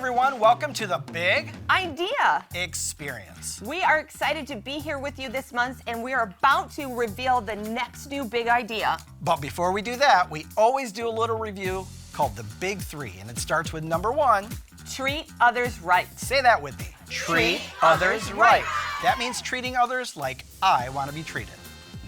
everyone. Welcome to the Big Idea Experience. We are excited to be here with you this month, and we are about to reveal the next new big idea. But before we do that, we always do a little review called the Big Three, and it starts with number one. Treat others right. Say that with me. Treat others right. That means treating others like I want to be treated.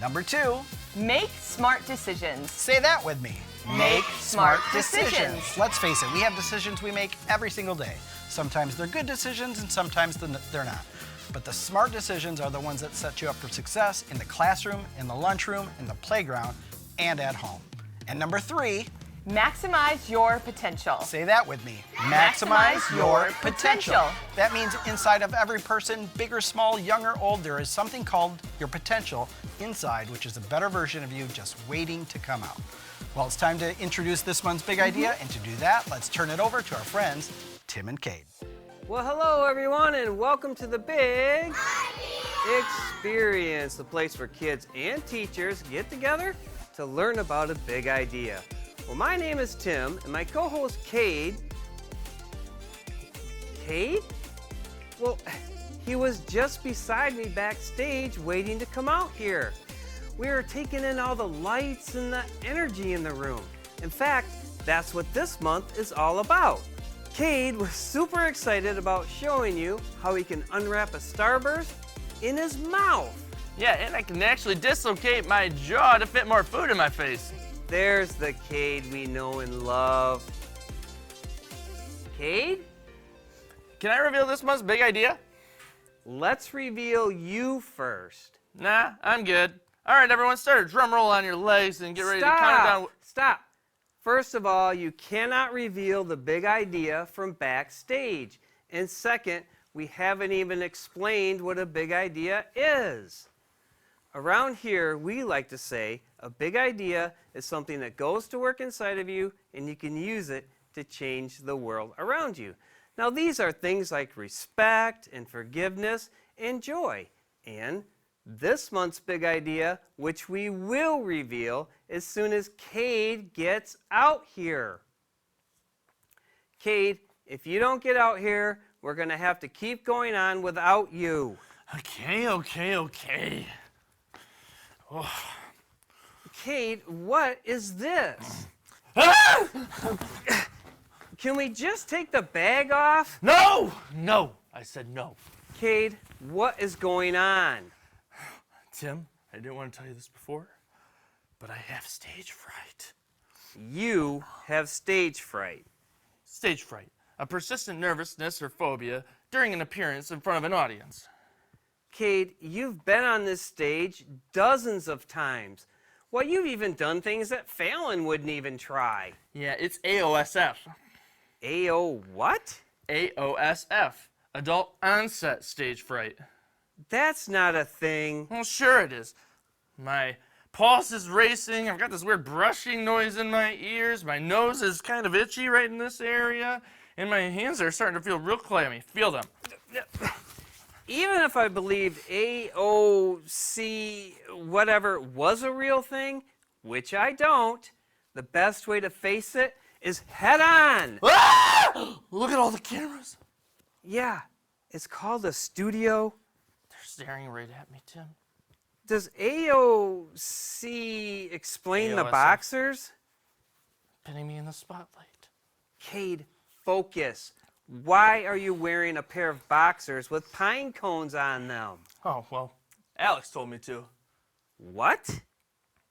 Number two. Make smart decisions. Say that with me. Make smart decisions. Let's face it, we have decisions we make every single day. Sometimes they're good decisions and sometimes they're not. But the smart decisions are the ones that set you up for success in the classroom, in the lunchroom, in the playground, and at home. And number three. Maximize your potential. Say that with me. Maximize your potential. That means inside of every person, big or small, young or old, there is something called your potential inside, which is a better version of you just waiting to come out. Well, it's time to introduce this month's big idea, and to do that, let's turn it over to our friends, Tim and Cade. Well, hello everyone, and welcome to the Big Experience, the place where kids and teachers get together to learn about a big idea. Well, my name is Tim, and my co-host Cade. Cade? Well, he was just beside me backstage waiting to come out here. We were taking in all the lights and the energy in the room. In fact, that's what this month is all about. Cade was super excited about showing you how he can unwrap a Starburst in his mouth. Yeah, and I can actually dislocate my jaw to fit more food in my face. There's the Cade we know and love. Cade? Can I reveal this month's big idea? Let's reveal you first. Nah, I'm good. All right, everyone, start a drum roll on your legs and get ready to count it down. Stop. First of all, you cannot reveal the big idea from backstage. And second, we haven't even explained what a big idea is. Around here, we like to say a big idea is something that goes to work inside of you and you can use it to change the world around you. Now, these are things like respect and forgiveness and joy. And this month's big idea, which we will reveal as soon as Cade gets out here. Cade, if you don't get out here, we're going to have to keep going on without you. Okay. Oh. Cade, what is this? Can we just take the bag off? No, I said no. Cade, what is going on? Tim, I didn't want to tell you this before, but I have stage fright. You have stage fright. Stage fright, a persistent nervousness or phobia during an appearance in front of an audience. Cade, you've been on this stage dozens of times. Well, you've even done things that Fallon wouldn't even try. Yeah, it's AOSF. AO what? AOSF, adult onset stage fright. That's not a thing. Well, sure it is. My pulse is racing. I've got this weird brushing noise in my ears. My nose is kind of itchy right in this area. And my hands are starting to feel real clammy. Feel them. Even if I believed AOC whatever was a real thing, which I don't, the best way to face it is head on. Ah! Look at all the cameras. Yeah, it's called a studio. They're staring right at me, Tim. Does AOC explain the AOSF. boxers? Putting me in the spotlight. Cade, focus. Why are you wearing a pair of boxers with pine cones on them? Oh, well, Alex told me to. What?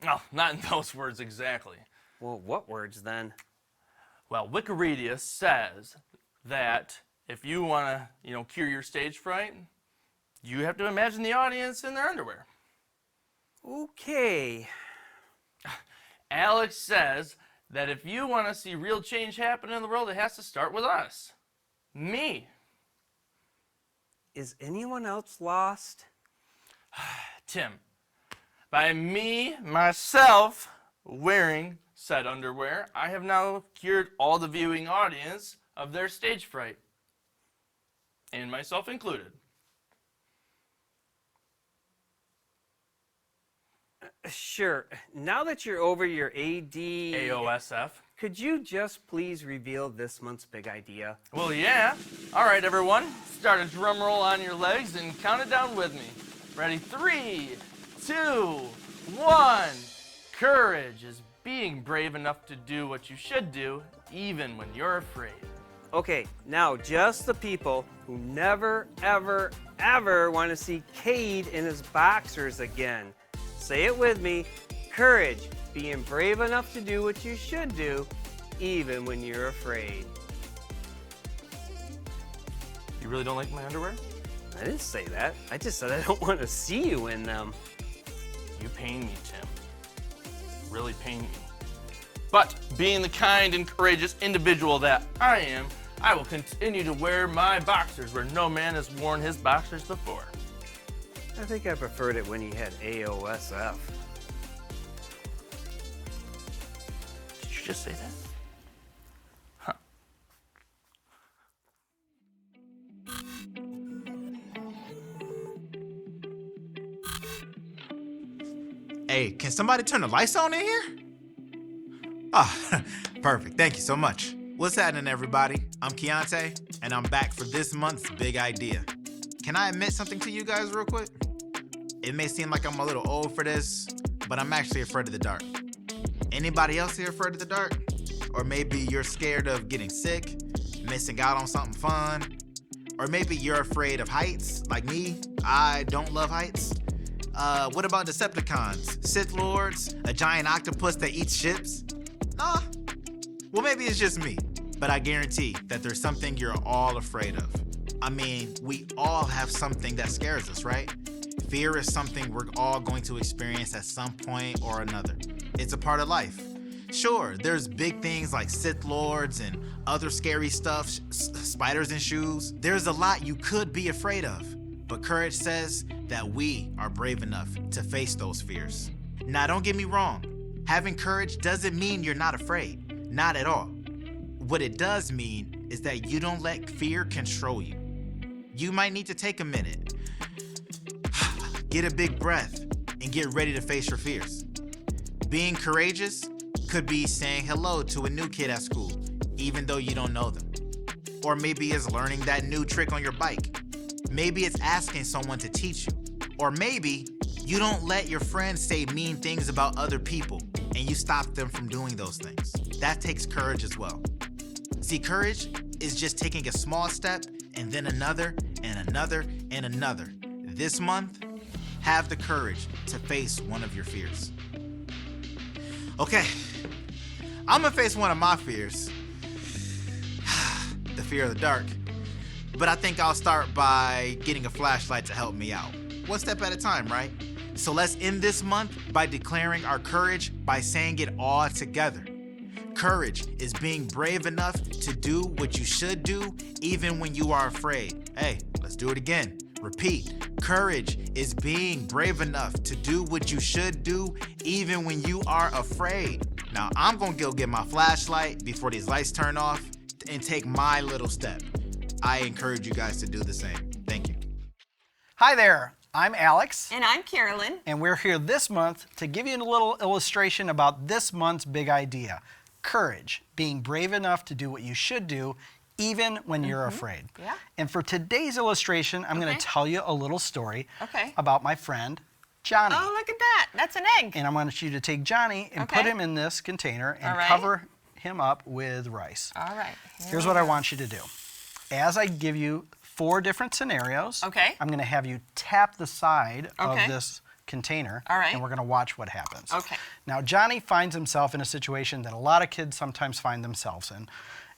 No, not in those words exactly. Well, what words then? Well, Wikipedia says that if you want to, cure your stage fright, you have to imagine the audience in their underwear. Okay. Alex says that if you want to see real change happen in the world, it has to start with us. Me. Is anyone else lost? Tim. By me, myself, wearing said underwear, I have now cured all the viewing audience of their stage fright. And myself included. Sure. Now that you're over your AOSF. could you just please reveal this month's big idea? Well, yeah. All right, everyone. Start a drum roll on your legs and count it down with me. Ready? 3, 2, 1. Courage is being brave enough to do what you should do, even when you're afraid. Okay, now just the people who never, ever, ever want to see Cade in his boxers again. Say it with me. Courage, being brave enough to do what you should do, even when you're afraid. You really don't like my underwear? I didn't say that. I just said I don't want to see you in them. You pain me, Tim. Really pain me. But being the kind and courageous individual that I am, I will continue to wear my boxers where no man has worn his boxers before. I think I preferred it when he had AOSF. Did you just say that? Huh. Hey, can somebody turn the lights on in here? Ah, perfect. Thank you so much. What's happening, everybody? I'm Keontae, and I'm back for this month's big idea. Can I admit something to you guys real quick? It may seem like I'm a little old for this, but I'm actually afraid of the dark. Anybody else here afraid of the dark? Or maybe you're scared of getting sick, missing out on something fun, or maybe you're afraid of heights, like me. I don't love heights. What about Decepticons, Sith Lords, a giant octopus that eats ships? Nah. Well, maybe it's just me, but I guarantee that there's something you're all afraid of. I mean, we all have something that scares us, right? Fear is something we're all going to experience at some point or another. It's a part of life. Sure, there's big things like Sith Lords and other scary stuff, spiders in shoes. There's a lot you could be afraid of, but courage says that we are brave enough to face those fears. Now, don't get me wrong. Having courage doesn't mean you're not afraid. Not at all. What it does mean is that you don't let fear control you. You might need to take a minute, get a big breath, and get ready to face your fears. Being courageous could be saying hello to a new kid at school, even though you don't know them. Or maybe it's learning that new trick on your bike. Maybe it's asking someone to teach you. Or maybe you don't let your friends say mean things about other people and you stop them from doing those things. That takes courage as well. See, courage is just taking a small step and then another and another and another. This month, have the courage to face one of your fears. Okay, I'm gonna face one of my fears. The fear of the dark. But I think I'll start by getting a flashlight to help me out. One step at a time, right? So let's end this month by declaring our courage by saying it all together. Courage is being brave enough to do what you should do even when you are afraid. Hey, let's do it again. Repeat. Courage is being brave enough to do what you should do even when you are afraid. Now, I'm gonna go get my flashlight before these lights turn off and take my little step. I encourage you guys to do the same. Thank you. Hi there, I'm Alex, And I'm Carolyn. and we're here this month to give you a little illustration about this month's big idea. Courage, being brave enough to do what you should do even when you're afraid. Yeah. And for today's illustration, I'm going Okay. to tell you a little story Okay. about my friend, Johnny. Oh, look at that. That's an egg. And I want you to take Johnny and put Okay. him in this container and All right. cover him up with rice. All right. Here's what I want you to do. As I give you 4 different scenarios, Okay. I'm going to have you tap the side Okay. of this container, All right. and we're going to watch what happens. Okay. Now, Johnny finds himself in a situation that a lot of kids sometimes find themselves in,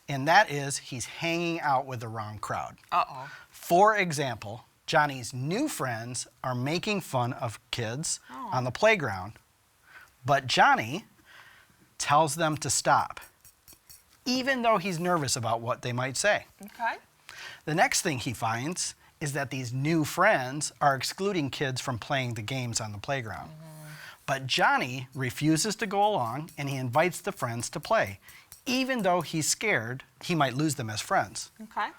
and that is he's hanging out with the wrong crowd. Uh-oh. For example, Johnny's new friends are making fun of kids on the playground, but Johnny tells them to stop, even though he's nervous about what they might say. Okay. The next thing he finds is that these new friends are excluding kids from playing the games on the playground. But Johnny refuses to go along and he invites the friends to play, even though he's scared he might lose them as friends. Okay.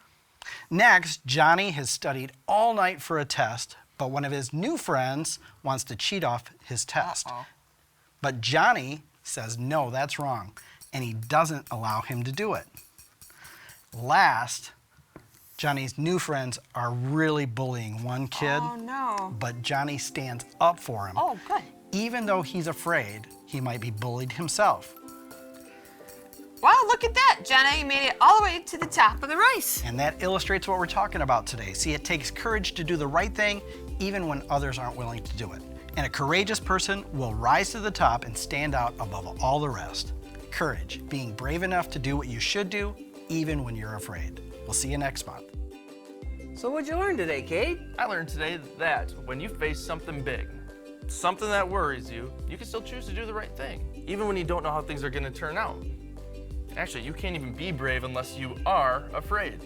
Next, Johnny has studied all night for a test, but one of his new friends wants to cheat off his test. Uh-oh. But Johnny says, no, that's wrong. and he doesn't allow him to do it. Last, Johnny's new friends are really bullying one kid, Oh, no. but Johnny stands up for him. Oh, good. Even though he's afraid he might be bullied himself. Wow, look at that. Johnny made it all the way to the top of the race. And that illustrates what we're talking about today. See, it takes courage to do the right thing, even when others aren't willing to do it. And a courageous person will rise to the top and stand out above all the rest. Courage, being brave enough to do what you should do, even when you're afraid. We'll see you next month. So what'd you learn today, Kate? I learned today that when you face something big, something that worries you, you can still choose to do the right thing, even when you don't know how things are going to turn out. Actually, you can't even be brave unless you are afraid.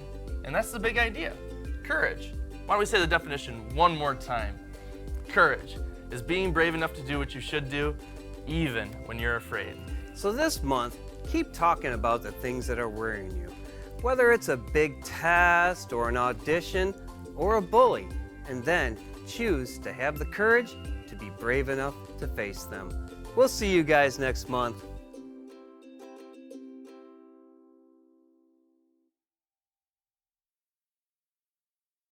And that's the big idea. Courage. Why don't we say the definition one more time? Courage is being brave enough to do what you should do, even when you're afraid. So this month, keep talking about the things that are worrying you. Whether it's a big test or an audition or a bully, and then choose to have the courage to be brave enough to face them. We'll see you guys next month.